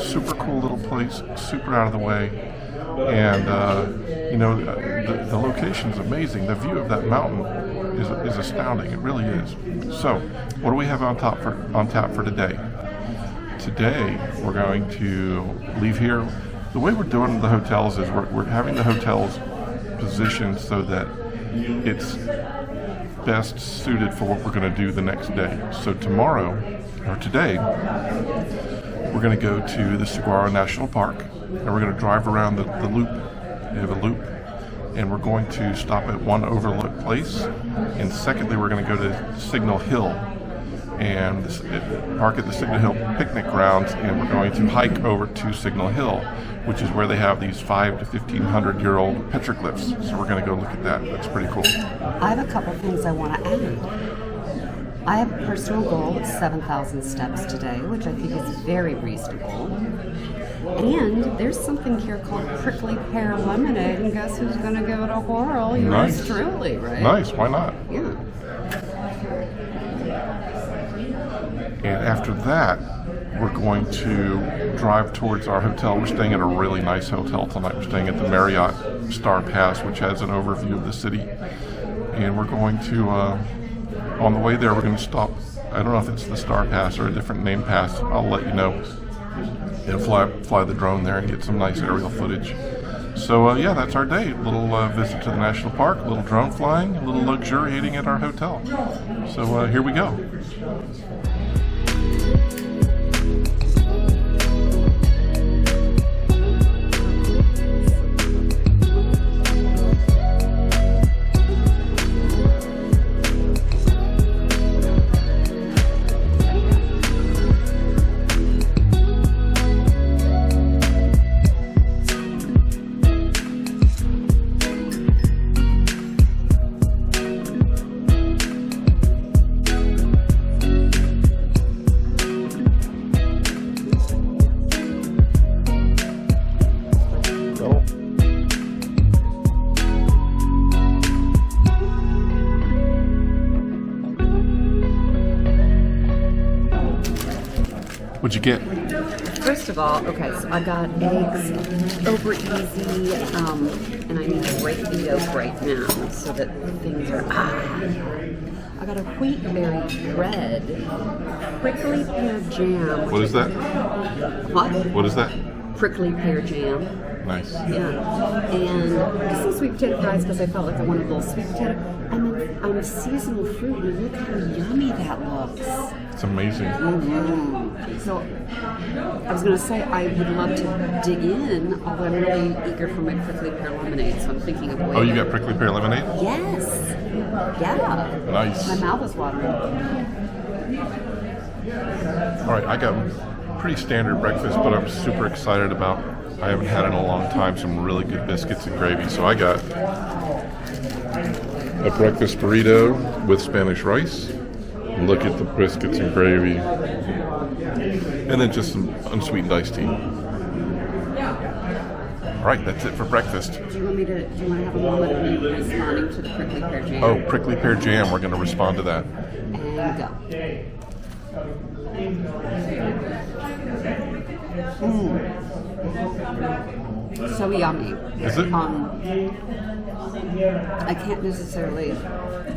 super cool little place, super out of the way, and the location's amazing. The view of that mountain is astounding. It really is. So, what do we have on tap for today? Today we're going to leave here. The way we're doing the hotels is we're having the hotels positioned so that it's best suited for what we're going to do the next day. So today, we're going to go to the Saguaro National Park, and we're going to drive around the loop. They have a loop, and we're going to stop at one overlook place, and secondly, we're going to go to Signal Hill and park at the Signal Hill picnic grounds, and we're going to hike over to Signal Hill, which is where they have these 500 to 1,500-year-old petroglyphs. So we're going to go look at that. That's pretty cool. I have a couple things I want to add. I have a personal goal of 7,000 steps today, which I think is very reasonable. And there's something here called prickly pear lemonade, and guess who's going to give it a whirl? Yours truly, right? Nice. Why not? Yeah. And after that, we're going to drive towards our hotel. We're staying at a really nice hotel tonight. We're staying at the Marriott Star Pass, which has an overview of the city. And we're going to, on the way there, we're going to stop. I don't know if it's the Star Pass or a different name pass. I'll let you know. And fly the drone there and get some nice aerial footage. So yeah, that's our day. A little visit to the national park, a little drone flying, a little luxuriating at our hotel. So here we go. What'd you get? First of all, okay, so I got eggs over easy, and I need to break the yolk right now so that things are, I got a wheat berry bread, prickly pear jam. What is that? What? What is that? Prickly pear jam. Nice. Yeah. And some sweet potato fries because I felt like I wanted a little sweet potato. And then seasonal fruit, and look how yummy that looks. It's amazing. Mm-hmm. So I was going to say I would love to dig in, although I'm really eager for my prickly pear lemonade, so I'm thinking of waiting. Oh, you got prickly pear lemonade? Yes. Yeah. Nice. My mouth is watering. All right, I got a pretty standard breakfast, but I'm super excited about. I haven't had in a long time some really good biscuits and gravy. So I got a breakfast burrito with Spanish rice. Look at the biscuits and gravy. And then just some unsweetened iced tea. All right, that's it for breakfast. Do you want to have a moment of me responding to the prickly pear jam? Oh, prickly pear jam. We're going to respond to that. And go. So yummy. Is it? I can't necessarily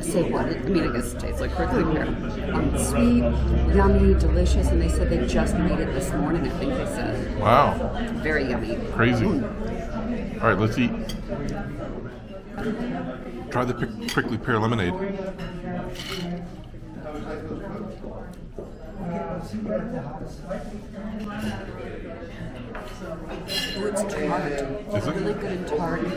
say what it, I mean, I guess it tastes like prickly pear. Sweet, yummy, delicious, and they said they just made it this morning, I think they said. Wow. Very yummy. Crazy. All right, let's eat. Try the prickly pear lemonade. Oh, it's tart. Is it? Really good and tart, and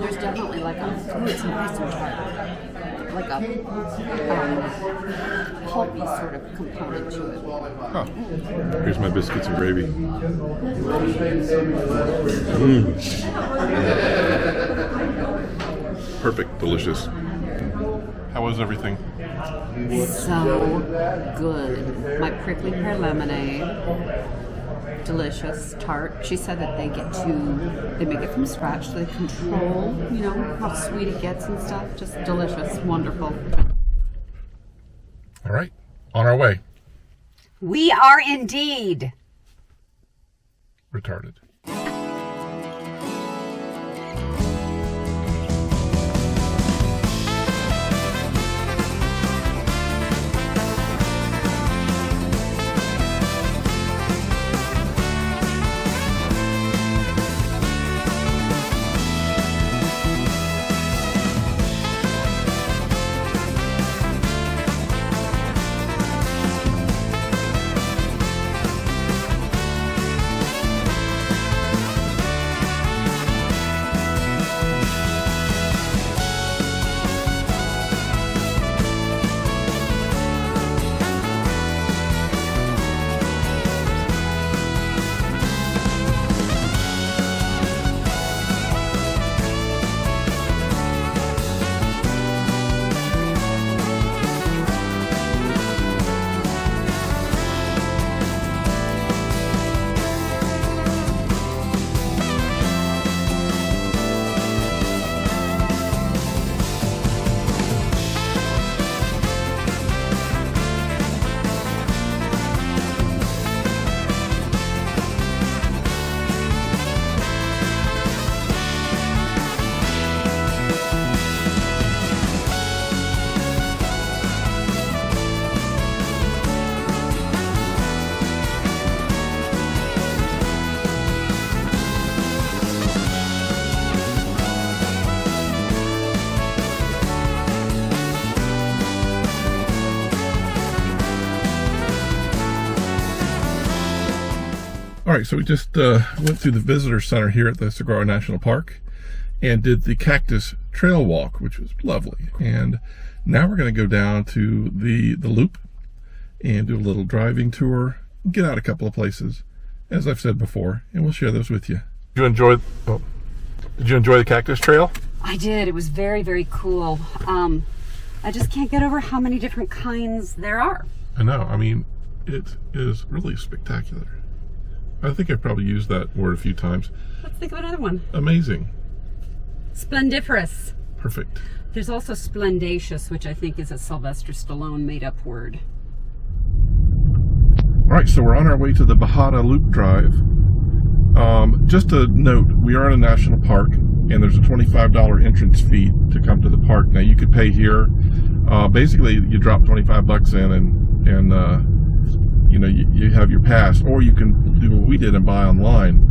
there's definitely like it's nice and tart, like a pulpy sort of component to it. Huh. Here's my biscuits and gravy. Perfect, delicious. How was everything? So good. My prickly pear lemonade, delicious, tart. She said that they make it from scratch, so they control, how sweet it gets and stuff. Just delicious, wonderful. All right, on our way. We are indeed retarded. All right, so we just went through the visitor center here at the Saguaro National Park and did the cactus trail walk, which was lovely. And now we're going to go down to the loop and do a little driving tour, get out a couple of places, as I've said before, and we'll share those with you. Did you enjoy the cactus trail? I did. It was very, very cool. I just can't get over how many different kinds there are. I know. I mean, it is really spectacular. I think I've probably used that word a few times. Let's think of another one. Amazing. Splendiferous. Perfect. There's also splendacious, which I think is a Sylvester Stallone made-up word. All right, so we're on our way to the Bajada Loop Drive. Just a note, we are in a national park, and there's a $25 entrance fee to come to the park. Now, you could pay here. Basically, you drop 25 bucks in, and you know, you have your pass, or you can do what we did and buy online.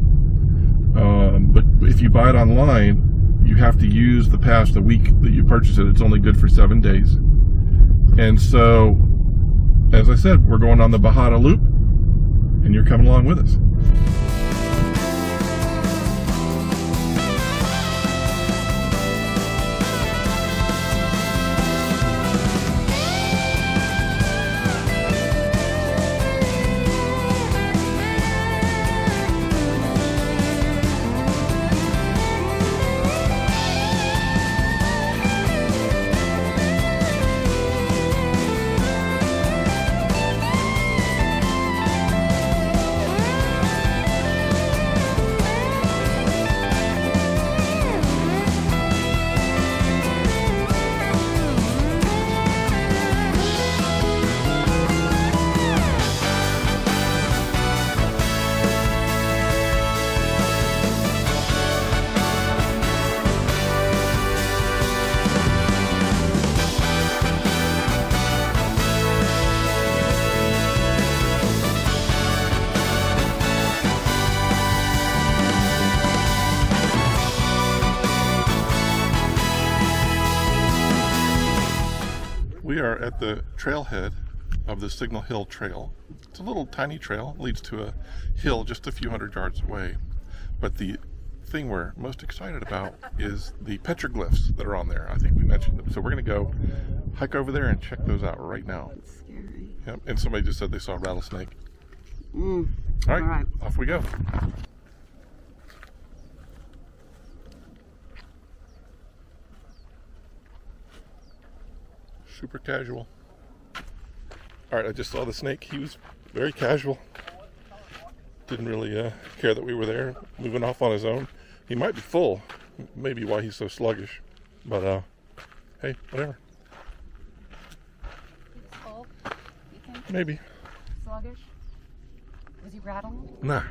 But if you buy it online, you have to use the pass the week that you purchase it. It's only good for 7 days. And so, as I said, we're going on the Bajada Loop, and you're coming along with us. We are at the trailhead of the Signal Hill Trail. It's a little tiny trail, leads to a hill just a few hundred yards away. But the thing we're most excited about is the petroglyphs that are on there. I think we mentioned them. So we're going to go hike over there and check those out right now. That's scary. Yep. And somebody just said they saw a rattlesnake. All right, off we go. Super casual. All right, I just saw the snake. He was very casual. Didn't really care that we were there, moving off on his own. He might be full, maybe why he's so sluggish. But hey, whatever. Full, you think? Maybe. sluggish? Was he rattled? Nah.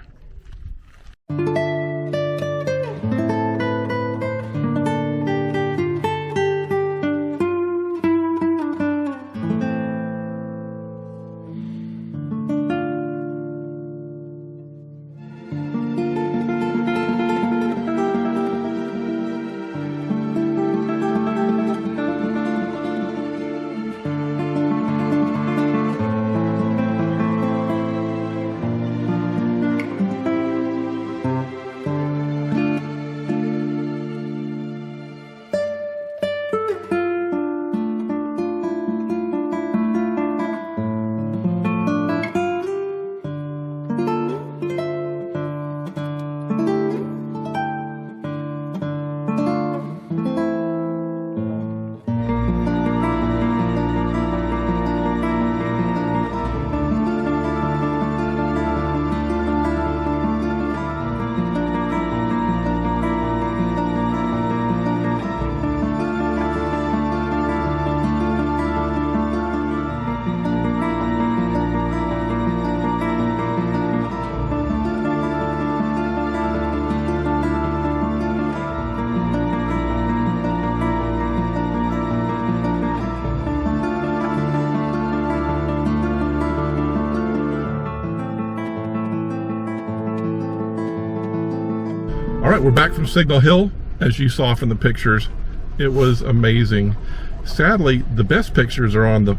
All right, we're back from Signal Hill, as you saw from the pictures. It was amazing. Sadly, the best pictures are on the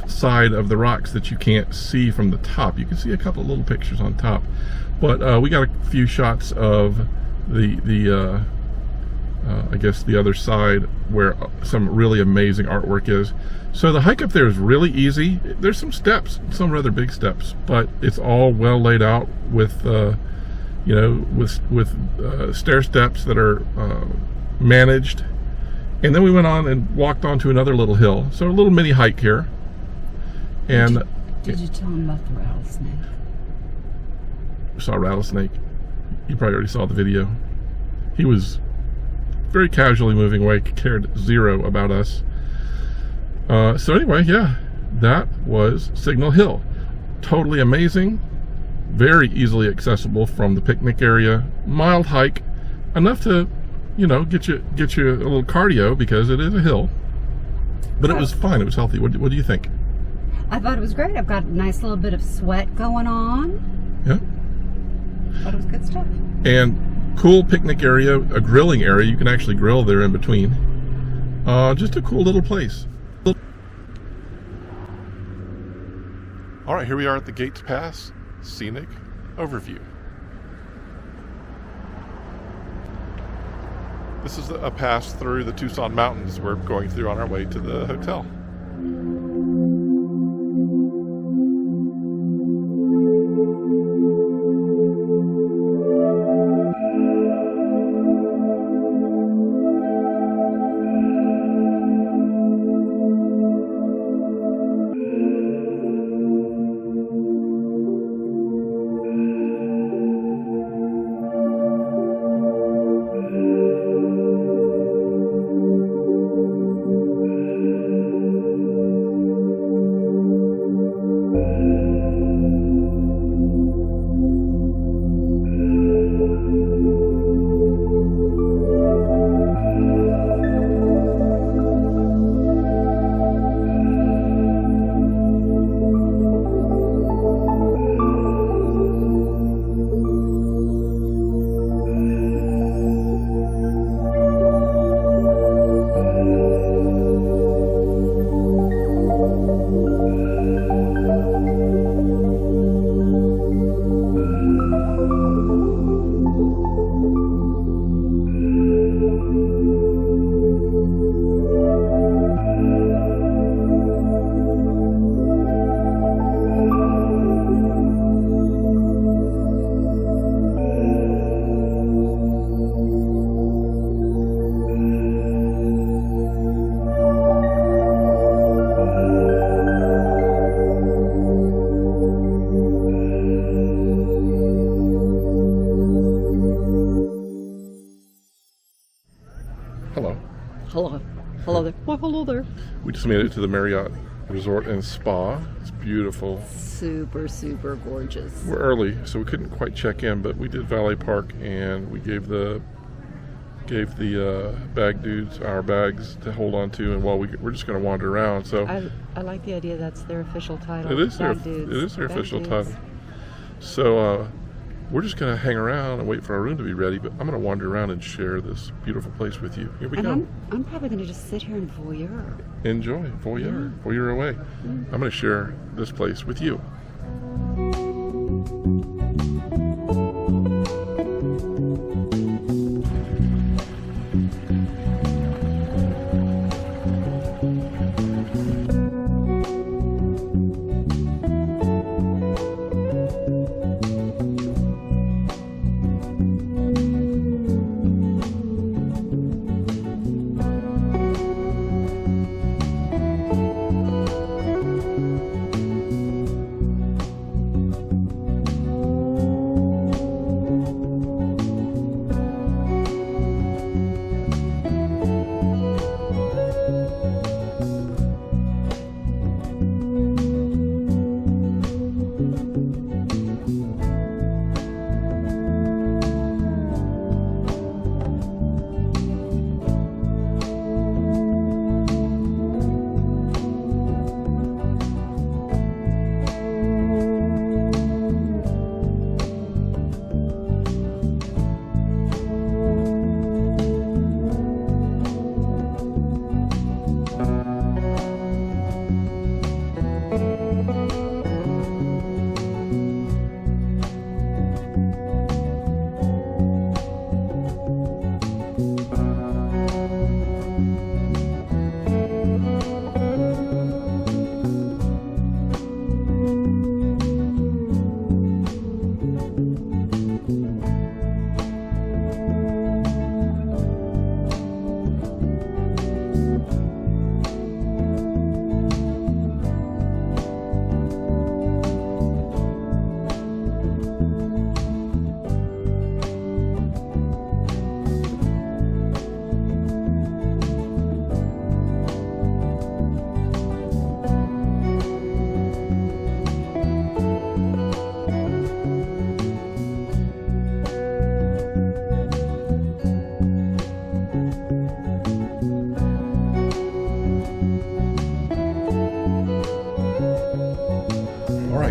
side of the rocks that you can't see from the top. You can see a couple of little pictures on top, but we got a few shots of the I guess the other side where some really amazing artwork is. So the hike up there is really easy. There's some steps, some rather big steps, but it's all well laid out with you know, with stair steps that are managed. And then we went on and walked onto another little hill. So a little mini hike here. And did you tell him about the rattlesnake? Saw a rattlesnake. You probably already saw the video. He was very casually moving away, cared zero about us. So anyway, yeah, that was Signal Hill. Totally amazing. Very easily accessible from the picnic area. Mild hike, enough to, you know, get you a little cardio because it is a hill. But it was fine. It was healthy. What do you think? I thought it was great. I've got a nice little bit of sweat going on. Yeah. Thought it was good stuff. And cool picnic area, a grilling area. You can actually grill there in between. Just a cool little place. All right, here we are at the Gates Pass Scenic Overview. This is a pass through the Tucson mountains we're going through on our way to the hotel. Hello. Hello there. Well, hello there. We just made it to the Marriott Resort and Spa. It's beautiful. Super, super gorgeous. We're early, so we couldn't quite check in, but we did valet park, and we gave the bag dudes our bags to hold on to, and while we're just going to wander around. So I like the idea that's their official title. it is their Bag dudes. it is their Bag official dudes. title. So we're just going to hang around and wait for our room to be ready. But I'm going to wander around and share this beautiful place with you. Here we And go. I'm probably going to just sit here and voyeur. Enjoy, voyeur away. I'm going to share this place with you.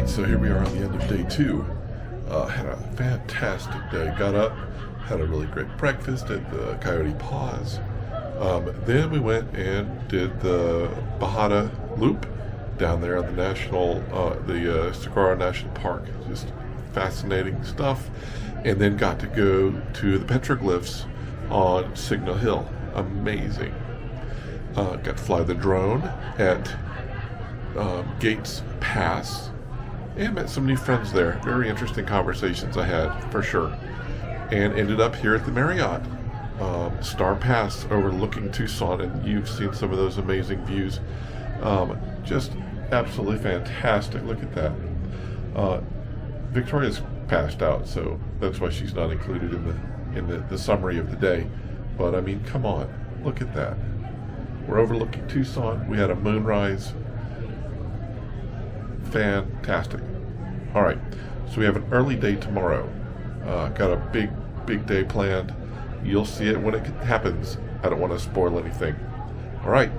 So here we are at the end of day 2. Had a fantastic day. Got up, had a really great breakfast at the Coyote Paws. Then we went and did the Bajada Loop down there on the Saguaro National Park. Just fascinating stuff. And then got to go to the Petroglyphs on Signal Hill. Amazing. Got to fly the drone at Gates Pass. And met some new friends there. Very interesting conversations I had, for sure. And ended up here at the Marriott Star Pass overlooking Tucson, and you've seen some of those amazing views. Just absolutely fantastic. Look at that. Victoria's passed out, so that's why she's not included in the summary of the day. But I mean, come on, look at that. We're overlooking Tucson. We had a moonrise. Fantastic. All right, so we have an early day tomorrow. Got a big day planned. You'll see it when it happens. I don't want to spoil anything. All right,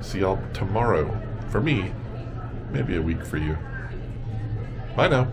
see y'all tomorrow. For me, maybe a week for you. Bye now.